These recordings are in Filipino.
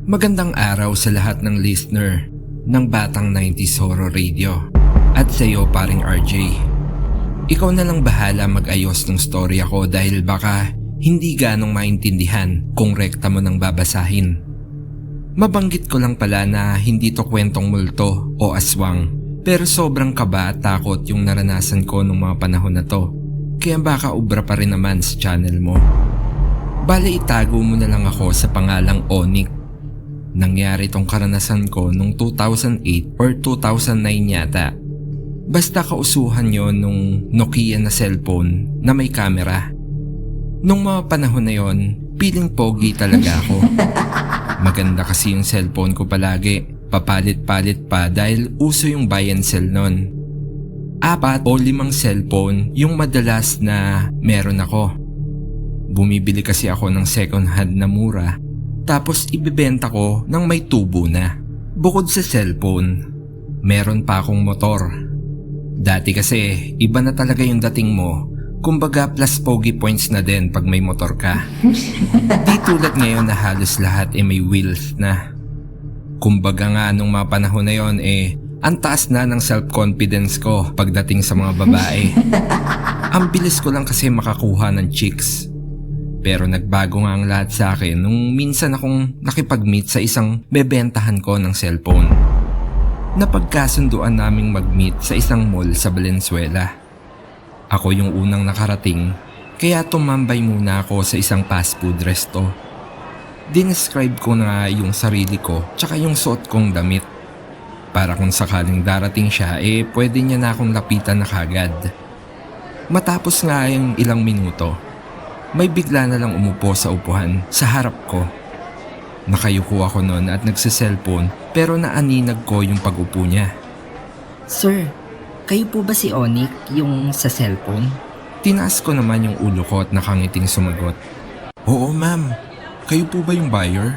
Magandang araw sa lahat ng listener ng Batang 90s Horror Radio at sa iyo paring RJ. Ikaw na lang bahala mag-ayos ng storya ko dahil baka hindi ganong maintindihan kung rekta mo nang babasahin. Mabanggit ko lang pala na hindi to kwentong multo o aswang, pero sobrang kaba at takot yung naranasan ko nung mga panahon na to, kaya baka ubra pa rin naman sa channel mo. Bale itago mo na lang ako sa pangalang Onyx. Nangyari tong karanasan ko nung 2008 or 2009 yata. Basta kausuhan yon nung Nokia na cellphone na may camera. Nung mga panahon na yon, piling pogi talaga ako. Maganda kasi yung cellphone ko palagi. Papalit-palit pa dahil uso yung buy and sell nun. 4 o 5 cellphone yung madalas na meron ako. Bumibili kasi ako ng second hand na mura. Tapos ibibenta ko ng may tubo na. Bukod sa cellphone, meron pa akong motor. Dati kasi iba na talaga yung dating mo. Kumbaga plus pogi points na din pag may motor ka. Di tulad ngayon na halos lahat may wheels na. Kumbaga nga nung mga panahon na yon ang taas na ng self-confidence ko pagdating sa mga babae. Ang bilis ko lang kasi makakuha ng chicks. Pero nagbago nga ang lahat sa akin nung minsan akong nakipag-meet sa isang bebentahan ko ng cellphone. Napagkasunduan naming mag-meet sa isang mall sa Valenzuela. Ako yung unang nakarating, kaya tumambay muna ako sa isang fast food resto. Dinescribe ko na yung sarili ko tsaka yung suot kong damit. Para kung sakaling darating siya pwede niya na akong lapitan na kagad. Matapos nga yung ilang minuto, may bigla na lang umupo sa upuhan sa harap ko. Nakayuko ako noon at nagsiselfone pero naaninag ko yung pag-upo niya. Sir, kayo po ba si Onyx yung sa cellphone? Tinaas ko naman yung ulo ko at nakangiting sumagot. Oo ma'am, kayo po ba yung buyer?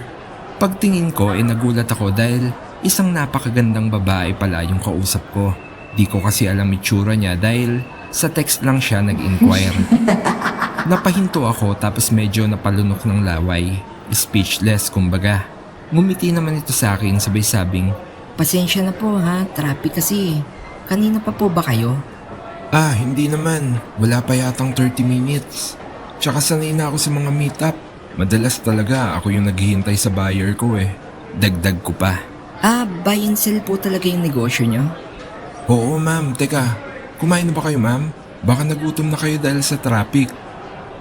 Pagtingin ko nagulat ako dahil isang napakagandang babae pala yung kausap ko. Di ko kasi alam itsura niya dahil sa text lang siya nag-inquire. Napahinto ako tapos medyo napalunok ng laway. Speechless kumbaga. Ngumiti naman ito sa akin sabay sabing, Pasensya na po ha, traffic kasi. Kanina pa po ba kayo? hindi naman. Wala pa yatang 30 minutes. Tsaka sanay na ako sa mga meetup. Madalas talaga ako yung naghihintay sa buyer ko Dagdag ko pa. Buy and sell po talaga yung negosyo nyo? Oo ma'am, teka. Kumain na ba kayo ma'am? Baka nagutom na kayo dahil sa traffic.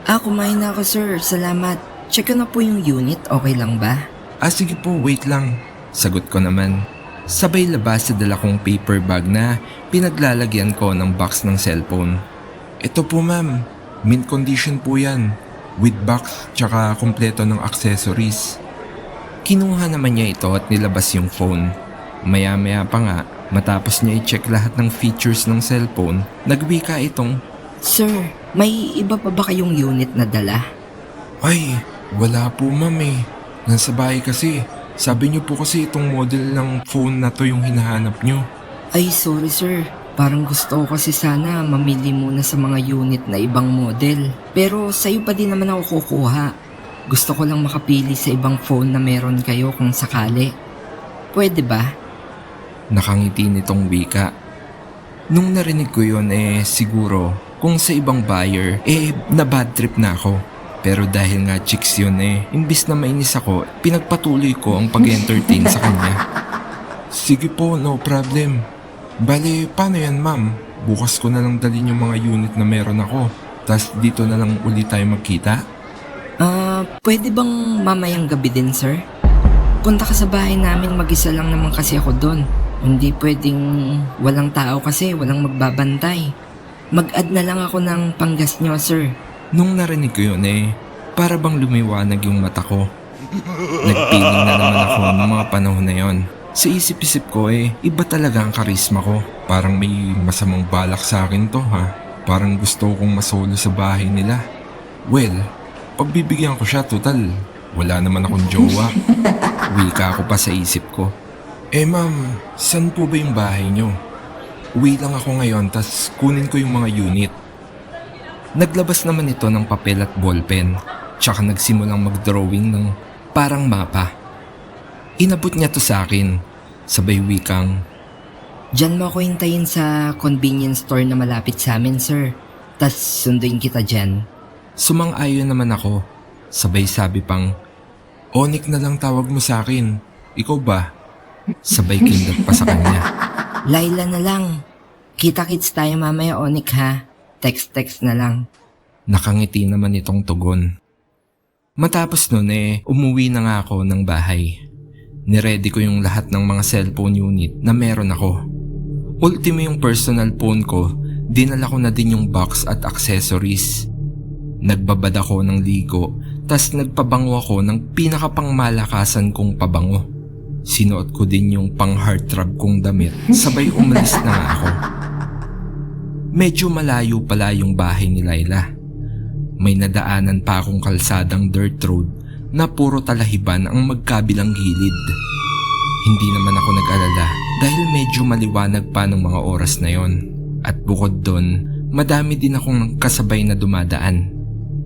Kumain na ako sir, salamat. Check ko na po yung unit, okay lang ba? Sige po, wait lang. Sagot ko naman. Sabay labas sa dala kong paper bag na pinaglalagyan ko ng box ng cellphone. Ito po ma'am, mint condition po yan. With box tsaka kumpleto ng accessories. Kinuha naman niya ito at nilabas yung phone. Maya-maya pa nga, matapos niya i-check lahat ng features ng cellphone, nagwika itong, Sir, may iba pa ba kayong unit na dala? Ay, wala po ma'am Nasa bahay kasi. Sabi niyo po kasi itong model ng phone na to yung hinahanap niyo. Ay sorry sir, parang gusto ko kasi sana mamili muna sa mga unit na ibang model. Pero sa'yo pa din naman ako kukuha. Gusto ko lang makapili sa ibang phone na meron kayo kung sakali. Pwede ba? Nakangiti nitong wika. Nung narinig ko yun siguro kung sa ibang buyer na bad trip na ako. Pero dahil nga chicks yun imbis na mainis ako, pinagpatuloy ko ang pag-entertain sa kanya. Sige po, no problem. Bale, paano yan ma'am? Bukas ko na lang dalhin yung mga unit na meron ako. Tas dito na lang ulit tayo magkita? Pwede bang mamayang gabi din sir? Punta ka sa bahay namin, mag-isa lang naman kasi ako doon. Hindi pwedeng walang tao kasi walang magbabantay. Mag-add na lang ako ng panggas nyo sir. Nung narinig ko yun para bang lumiwanag yung mata ko. Nagpiling na naman ako ng mga panahon na yon. Sa isip-isip ko iba talaga ang karisma ko. Parang may masamang balak sa akin to ha. Parang gusto kong masolo sa bahay nila. Well, pagbibigyan ko siya total. Wala naman akong jowa. Wika ako pa sa isip ko. Ma'am, saan po ba yung bahay nyo? Uwi lang ako ngayon tas kunin ko yung mga unit. Naglabas naman ito ng papel at ballpen, tsaka nagsimulang mag-drawing ng parang mapa. Inabot niya to sa akin, sabay wikang, Diyan mo ako hintayin sa convenience store na malapit sa amin, sir. Tas sunduin kita dyan. Sumang-ayon naman ako, sabay sabi pang, Onik na lang tawag mo sa akin, ikaw ba? Sabay kindat pa sa kanya. Laila na lang. Kita-kits tayo mamaya, Onik ha. Text-text na lang. Nakangiti naman itong tugon. Matapos nun umuwi na nga ako ng bahay. Niready ko yung lahat ng mga cellphone unit na meron ako. Ultimo yung personal phone ko, dinala ko na din yung box at accessories. Nagbabad ako ng ligo, tas nagpabango ako ng pinakapangmalakasan kong pabango. Sinuot ko din yung pang heartthrob kong damit, sabay umalis na nga ako. Medyo malayo pala yung bahay ni Laila. May nadaanan pa akong kalsadang dirt road na puro talahiban ang magkabilang gilid. Hindi naman ako nag-alala dahil medyo maliwanag pa ng mga oras na yon. At bukod doon, madami din akong kasabay na dumadaan.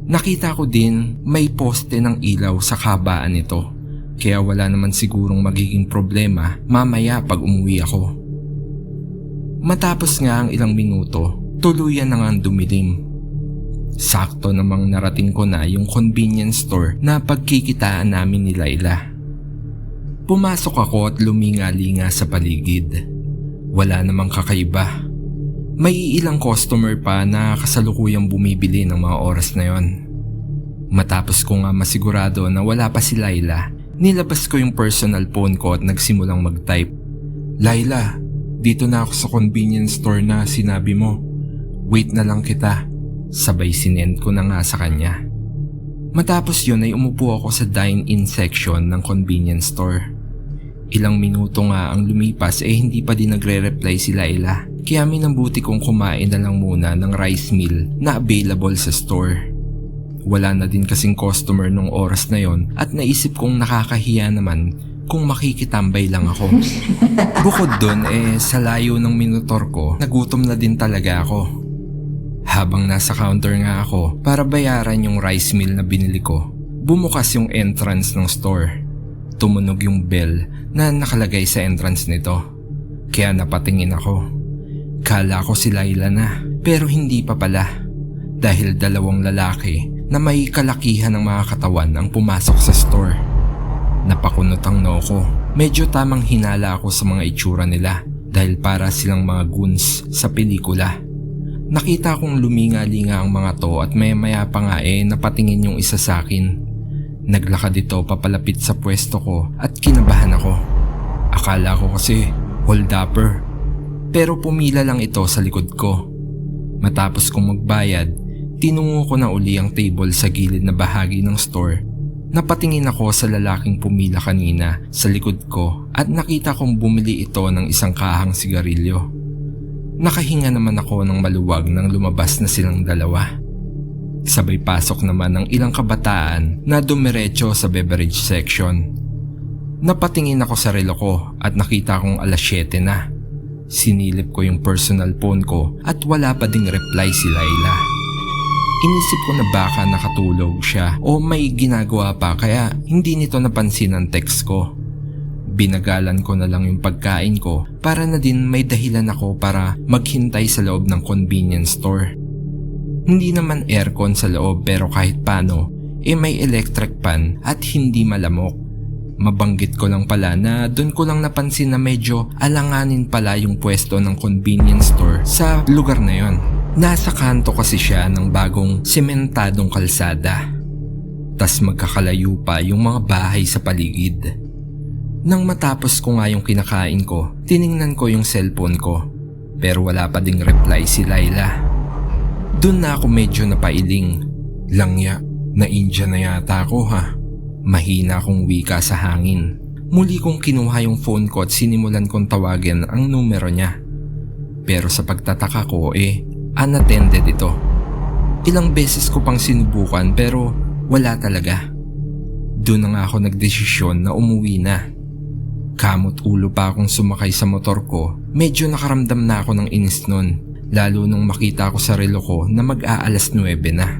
Nakita ko din may poste ng ilaw sa kabaan nito, kaya wala naman sigurong magiging problema mamaya pag umuwi ako. Matapos nga ang ilang minuto, tuluyan na nga dumilim. Sakto namang narating ko na yung convenience store na pagkikitaan namin ni Laila. Pumasok ako at luminga-linga sa paligid. Wala namang kakaiba. May ilang customer pa na kasalukuyang bumibili ng mga oras na yon. Matapos ko nga masigurado na wala pa si Laila, nilabas ko yung personal phone ko at nagsimulang mag-type. Laila, dito na ako sa convenience store na sinabi mo. Wait na lang kita. Sabay sinend ko na nga sa kanya. Matapos yun ay umupo ako sa dine-in section ng convenience store. Ilang minuto nga ang lumipas hindi pa din nagre-reply si Laila. Kaya minambuti kong kumain na lang muna ng rice meal na available sa store. Wala na din kasing customer nung oras na yon at naisip kong nakakahiya naman kung makikitambay lang ako. Bukod dun sa layo ng minutor ko, nagutom na din talaga ako. Habang nasa counter nga ako para bayaran yung rice meal na binili ko, bumukas yung entrance ng store. Tumunog yung bell na nakalagay sa entrance nito. Kaya napatingin ako. Kala ko si Laila na, pero hindi pa pala. Dahil dalawang lalaki na may kalakihan ng mga katawan ang pumasok sa store. Napakunotang no ko. Medyo tamang hinala ako sa mga itsura nila dahil para silang mga goons sa pelikula. Nakita kong luminga-linga ang mga to at maya pa nga napatingin yung isa sa akin. Naglakad ito papalapit sa pwesto ko at kinabahan ako. Akala ko kasi hold-upper. Pero pumila lang ito sa likod ko. Matapos kong magbayad, tinungo ko na uli ang table sa gilid na bahagi ng store. Napatingin ako sa lalaking pumila kanina sa likod ko at nakita kong bumili ito ng isang kahang sigarilyo. Nakahinga naman ako ng maluwag nang lumabas na silang dalawa. Sabay pasok naman ng ilang kabataan na dumiretso sa beverage section. Napatingin ako sa relo ko at nakita kong alas 7 na. Sinilip ko yung personal phone ko at wala pa ding reply si Laila. Inisip ko na baka nakatulog siya o may ginagawa pa kaya hindi nito napansin ang text ko. Binagalan ko na lang yung pagkain ko para na din may dahilan ako para maghintay sa loob ng convenience store. Hindi naman aircon sa loob pero kahit paano may electric fan at hindi malamok. Mabanggit ko lang pala na doon ko lang napansin na medyo alanganin pala yung pwesto ng convenience store sa lugar na yon. Nasa kanto kasi siya ng bagong sementadong kalsada. Tas magkakalayo pa yung mga bahay sa paligid. Nang matapos ko nga yung kinakain ko, tiningnan ko yung cellphone ko. Pero wala pa ding reply si Laila. Doon na ako medyo napailing. Langya, na-India na yata ako ha. Mahina akong wika sa hangin. Muli kong kinuha yung phone ko at sinimulan kong tawagin ang numero niya. Pero sa pagtataka ko unattended ito. Ilang beses ko pang sinubukan pero wala talaga. Doon na nga ako nagdesisyon na umuwi na. Kamot ulo pa akong sumakay sa motor ko, medyo nakaramdam na ako ng inis nun, lalo nung makita ko sa relo ko na mag-aalas 9 na.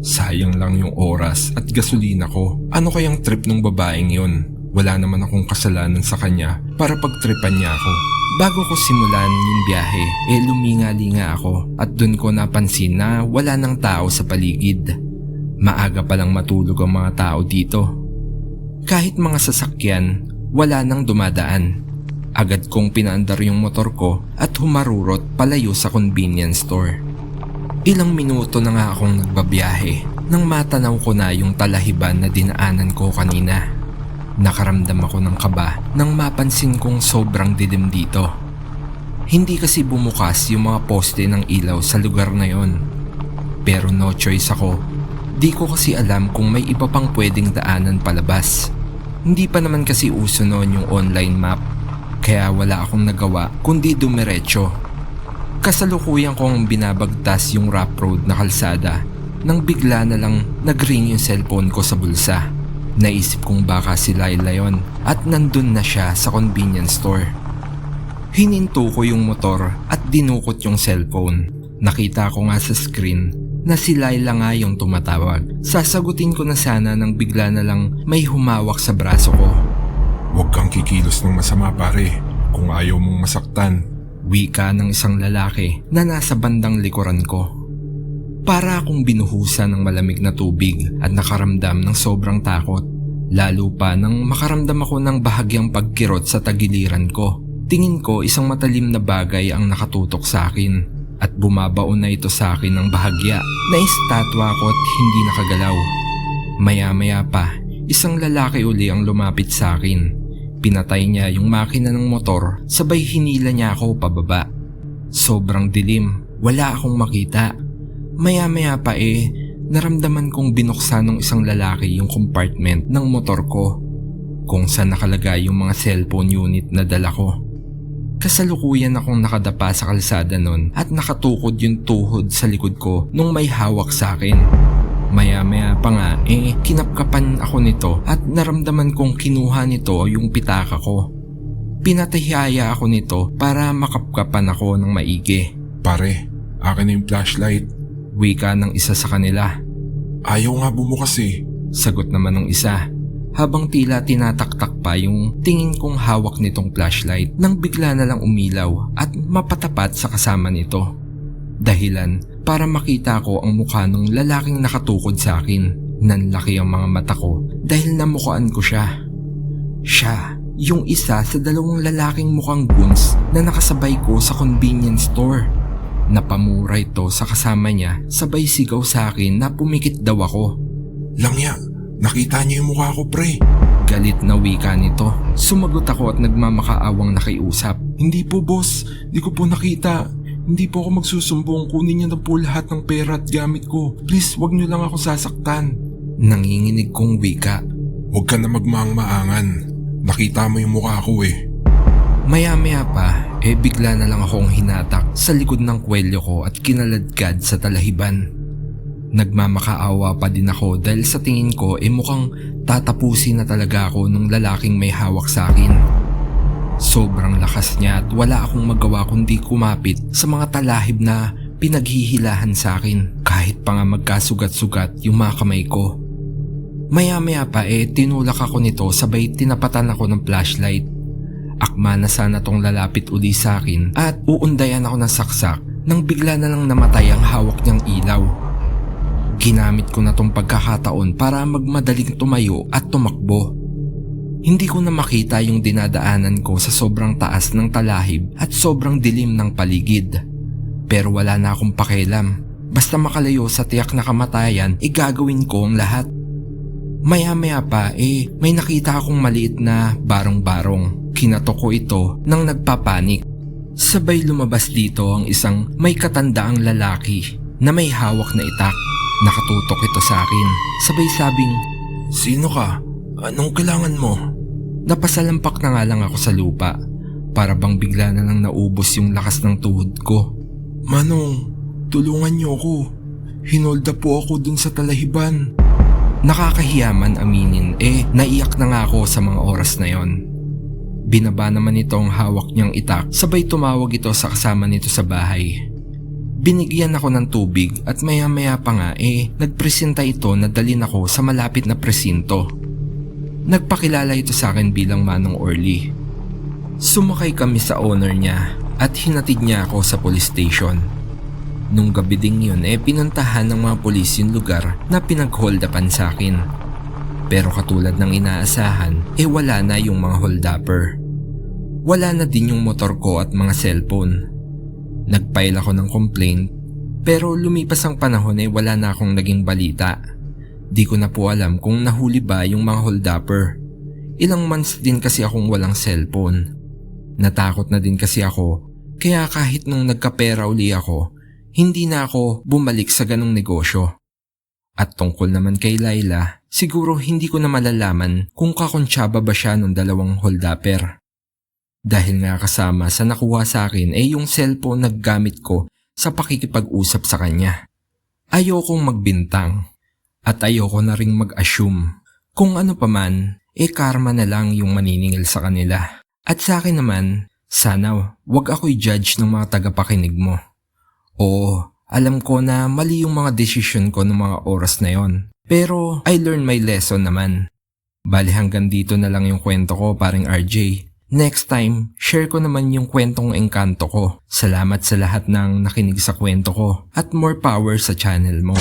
Sayang lang yung oras at gasolina ko. Ano kayang trip ng babaeng yun? Wala naman akong kasalanan sa kanya para pagtripan niya ako. Bago ko simulan yung biyahe, luminga-linga ako at dun ko napansin na wala nang tao sa paligid. Maaga palang matulog ang mga tao dito. Kahit mga sasakyan, wala nang dumadaan. Agad kong pinaandar yung motor ko at humarurot palayo sa convenience store. Ilang minuto na nga akong nagbabiyahe nang matanaw ko na yung talahiban na dinaanan ko kanina. Nakaramdam ako ng kaba nang mapansin kong sobrang dilim dito. Hindi kasi bumukas yung mga poste ng ilaw sa lugar na yon. Pero no choice ako. Di ko kasi alam kung may iba pang pwedeng daanan palabas. Hindi pa naman kasi uso noon yung online map, kaya wala akong nagawa kundi dumiretso. Kasalukuyan kong binabagtas yung rough road na kalsada nang bigla na lang nag-ring yung cellphone ko sa bulsa. Naisip kong baka si Laila yon at nandun na siya sa convenience store. Hininto ko yung motor at dinukot yung cellphone. Nakita ko nga sa screen na si Laila nga yung tumatawag. Sasagutin ko na sana nang bigla na lang may humawak sa braso ko. Huwag kang kikilos ng masama pare, kung ayaw mong masaktan. Wika ng isang lalaki na nasa bandang likuran ko. Para akong binuhusan ng malamig na tubig at nakaramdam ng sobrang takot. Lalo pa nang makaramdam ako ng bahagyang pagkirot sa tagiliran ko. Tingin ko isang matalim na bagay ang nakatutok sa akin. At bumabaon na ito sa akin ng bahagya. Naistatwa ako at hindi nakagalaw. Maya-maya pa, isang lalaki uli ang lumapit sa akin. Pinatay niya yung makina ng motor, sabay hinila niya ako pababa. Sobrang dilim, wala akong makita. Maya-maya pa naramdaman kong binuksan ng isang lalaki yung compartment ng motor ko, kung saan nakalagay yung mga cellphone unit na dala ko. Kasalukuyan akong nakadapa sa kalsada nun at nakatukod yung tuhod sa likod ko nung may hawak sa akin. Maya-maya pa nga kinapkapan ako nito at naramdaman kong kinuha nito yung pitaka ko. Pinatihaya ako nito para makapkapan ako ng maigi. Pare, akin na yung flashlight. Wika ng isa sa kanila. Ayaw nga bumukas Sagot naman ng isa. Habang tila tinataktak pa yung tingin kong hawak nitong flashlight nang bigla na lang umilaw at mapatapat sa kasama nito. Dahilan para makita ko ang mukha ng lalaking nakatukod sa akin. Nanlaki ang mga mata ko dahil namukaan ko siya. Siya, yung isa sa dalawang lalaking mukhang goons na nakasabay ko sa convenience store. Napamura ito sa kasama niya, sabay sigaw sa akin na pumikit daw ako. Langya, nakita niyo yung mukha ko pre. Galit na wika nito. Sumagot ako at nagmamakaawang nakiusap. Hindi po boss, di ko po nakita. Hindi po ako magsusumbong, kunin niyo na po lahat ng pera at gamit ko. Please, wag niyo lang ako sasaktan. Nanginginig kong wika. Huwag ka na magmaang-maangan. Nakita mo yung mukha ko Maya-maya pa, bigla na lang akong hinatak sa likod ng kwelyo ko at kinaladkad sa talahiban. Nagmamakaawa pa din ako dahil sa tingin ko mukhang tatapusin na talaga ako ng lalaking may hawak sa akin. Sobrang lakas niya at wala akong magawa kundi kumapit sa mga talahib na pinaghihilahan sa akin kahit pa nga magkasugat-sugat yung mga kamay ko. Maya-maya pa tinulak ako nito sabay tinapatan ako ng flashlight. Akma na sana tong lalapit uli sa akin at uundayan ako ng saksak nang bigla na lang namatay ang hawak niyang ilaw. Ginamit ko na tong pagkakataon para magmadaling tumayo at tumakbo. Hindi ko na makita yung dinadaanan ko sa sobrang taas ng talahib at sobrang dilim ng paligid. Pero wala na akong pakialam. Basta makalayo sa tiyak na kamatayan, gagawin ko ang lahat. Maya-maya pa may nakita akong maliit na barong-barong. Kinatok ko ito nang nagpapanik. Sabay lumabas dito ang isang may katandaang lalaki na may hawak na itak. Nakatutok ito sa akin. Sabay sabing, Sino ka? Anong kailangan mo? Napasalampak na nga lang ako sa lupa. Para bang bigla na lang naubos yung lakas ng tuhod ko. Manong, tulungan niyo ako. Hinolda po ako dun sa talahiban. Nakakahiyaman aminin naiyak na nga ako sa mga oras na yon. Binaba naman ito ang hawak niyang itak, sabay tumawag ito sa kasama nito sa bahay. Binigyan ako ng tubig at maya-maya pa nga nagpresenta ito na dalhin ako sa malapit na presinto. Nagpakilala ito sa akin bilang Manong Orly. Sumakay kami sa owner niya at hinatid niya ako sa police station. Nung gabi ding yun pinuntahan ng mga pulis yung lugar na pinag-holdapan sa akin. Pero katulad ng inaasahan wala na yung mga holdupper. Wala na din yung motor ko at mga cellphone. Nag-file ako ng complaint pero lumipas ang panahon wala na akong naging balita. Di ko na po alam kung nahuli ba yung mga holdupper. Ilang months din kasi akong walang cellphone. Natakot na din kasi ako kaya kahit nung nagkapera uli ako, hindi na ako bumalik sa ganong negosyo. At tungkol naman kay Laila, siguro hindi ko na malalaman kung kakonsyaba ba siya ng dalawang holdupper. Dahil nga kasama sa nakuha sa akin yung cellphone na gamit ko sa pakikipag-usap sa kanya. Ayokong magbintang at ayoko na ring mag-assume. Kung ano pa man, karma na lang yung maniningil sa kanila. At sa akin naman, sana wag ako'y judge ng mga tagapakinig mo. Oo, alam ko na mali yung mga desisyon ko ng mga oras na yon. Pero I learned my lesson naman. Bali hanggang dito na lang yung kwento ko, paring RJ. Next time, share ko naman yung kwentong engkanto ko. Salamat sa lahat ng nakinig sa kwento ko at more power sa channel mo.